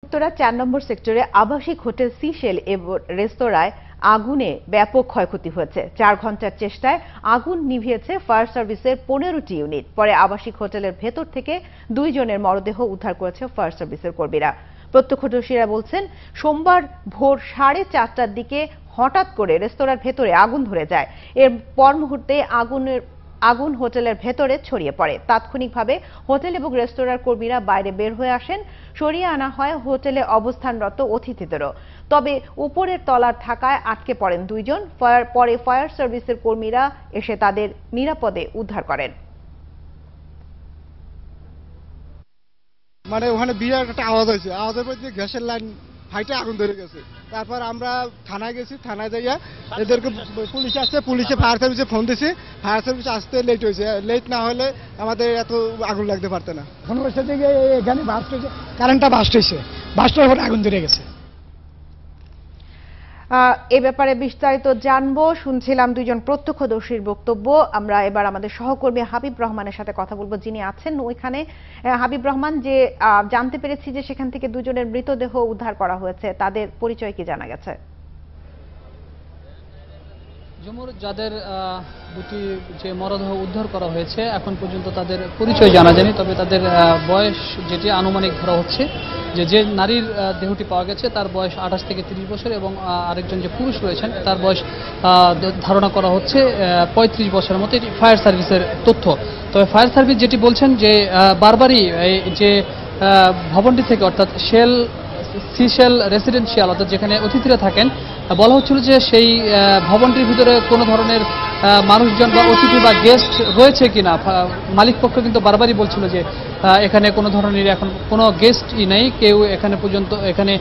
উত্তরা ৪ নম্বর সেক্টরে আবাসিক hotel Seychelles এবং রেস্তোরাঁয় আগুনে ব্যাপক ক্ষয়ক্ষতি হয়েছে। ৪ ঘন্টার চেষ্টায় আগুন নিভিয়েছে ফায়ার সার্ভিসের ১৫টি ইউনিট। পরে আবাসিক হোটেলের ভেতর থেকে ২ জনের মরদেহ উদ্ধার করেছে ফায়ার সার্ভিসের কর্মীরা। প্রত্যক্ষদর্শীরা বলছেন, সোমবার ভোর ৪:৩০টার দিকে হঠাৎ করে রেস্তোরাঁর ভেতরে আগুন ধরে যায়। এর পর মুহূর্তে আগুন হোটেলের ভেতরে ছড়িয়ে পড়ে। তাৎক্ষণিকভাবে হোটেল এবং রেস্তোরাঁর কর্মীরা বাইরে বের হয়ে আসেন। সরিয়ে আনা হয় হোটেলে অবস্থানরত অতিথিদেরও। তবে উপরের তলার থাকায় আটকে পড়েন ২ জন। পরে ফায়ার সার্ভিসের কর্মীরা এসে তাদের নিরাপদে উদ্ধার করেন। মানে ওখানে বিরাট একটা আওয়াজ হয়েছে, আওয়াজের পর যে গ্যাসের লাইন ফাইটে আগুন ধরে গেছে। তারপর আমরা থানায় গেছি, থানায় যাইয়া এদেরকে পুলিশ আসছে, পুলিশে ফায়ার সার্ভিসে ফোন দিছি। ফায়ার সার্ভিস আসতে লেট হয়েছে, লেট না হলে আমাদের এত আগুন লাগতে পারতো না। ফোন করছে থেকে এখানে বাস্ট হয়েছে, কারেন্টটা বাস্ট হয়েছে, বাস্ট হওয়ার পর আগুন ধরে গেছে। এ ব্যাপারে বিস্তারিত জানবো। শুনছিলাম ২ জন প্রত্যক্ষদর্শীর বক্তব্য। আমরা এবার আমাদের সহকর্মী হাবিব রহমানের সাথে কথা বলবো, যিনি আছেন ওইখানে। হাবিব রহমান, যে জানতে পেরেছি যে সেখান থেকে ২ জনের মৃতদেহ উদ্ধার করা হয়েছে, তাদের পরিচয় কি জানা গেছে? ঝুমুর, যাদের দুটি যে মরদেহ উদ্ধার করা হয়েছে এখন পর্যন্ত তাদের পরিচয় জানা যায়নি। তবে তাদের বয়স যেটি আনুমানিক ধরা হচ্ছে, যে নারীর দেহটি পাওয়া গেছে তার বয়স ২৮ থেকে ৩০ বছর এবং আরেকজন যে পুরুষ রয়েছেন তার বয়স ধারণা করা হচ্ছে ৩৫ বছরের মতো। এটি ফায়ার সার্ভিসের তথ্য। তবে ফায়ার সার্ভিস যেটি বলছেন যে বারবারই যে ভবনটি থেকে, অর্থাৎ সিশেল রেসিডেন্সিয়াল, অর্থাৎ যেখানে অতিথিরা থাকেন, বলা হচ্ছিল যে সেই ভবনটির ভিতরে কোনো ধরনের মানুষজন বা অতিথি বা গেস্ট রয়েছে কিনা। মালিক পক্ষ কিন্তু বারবারই বলছিল যে এখানে কোনো ধরনের এখন কোনো গেস্টই নেই, কেউ এখানে পর্যন্ত এখানে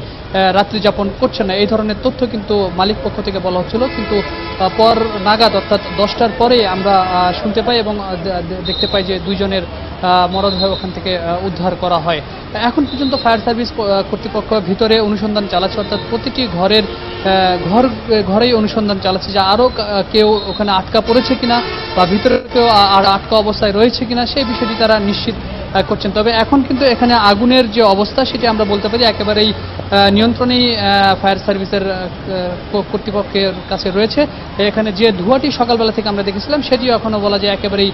রাত্রি যাপন করছে না, এই ধরনের তথ্য কিন্তু মালিক পক্ষ থেকে বলা হচ্ছিল। কিন্তু পর নাগাদ, অর্থাৎ 10টার পরে আমরা শুনতে পাই এবং দেখতে পাই যে ২ জনের মরদেহ ওখান থেকে উদ্ধার করা হয়। এখন পর্যন্ত ফায়ার সার্ভিস কর্তৃপক্ষ ভিতরে অনুসন্ধান চালাচ্ছে, অর্থাৎ প্রতিটি ঘরেই অনুসন্ধান চালাচ্ছে যে আরও কেউ ওখানে আটকা পড়েছে কিনা বা ভিতরে কেউ আর আটকা অবস্থায় রয়েছে কিনা সেই বিষয়টি তারা নিশ্চিত করছেন। তবে এখন কিন্তু এখানে আগুনের যে অবস্থা সেটি আমরা বলতে পারি একেবারেই নিয়ন্ত্রণেই ফায়ার সার্ভিসের কর্তৃপক্ষের কাছে রয়েছে। এখানে যে ধোঁয়াটি সকালবেলা থেকে আমরা দেখেছিলাম সেটিও এখনো বলা যায় একেবারেই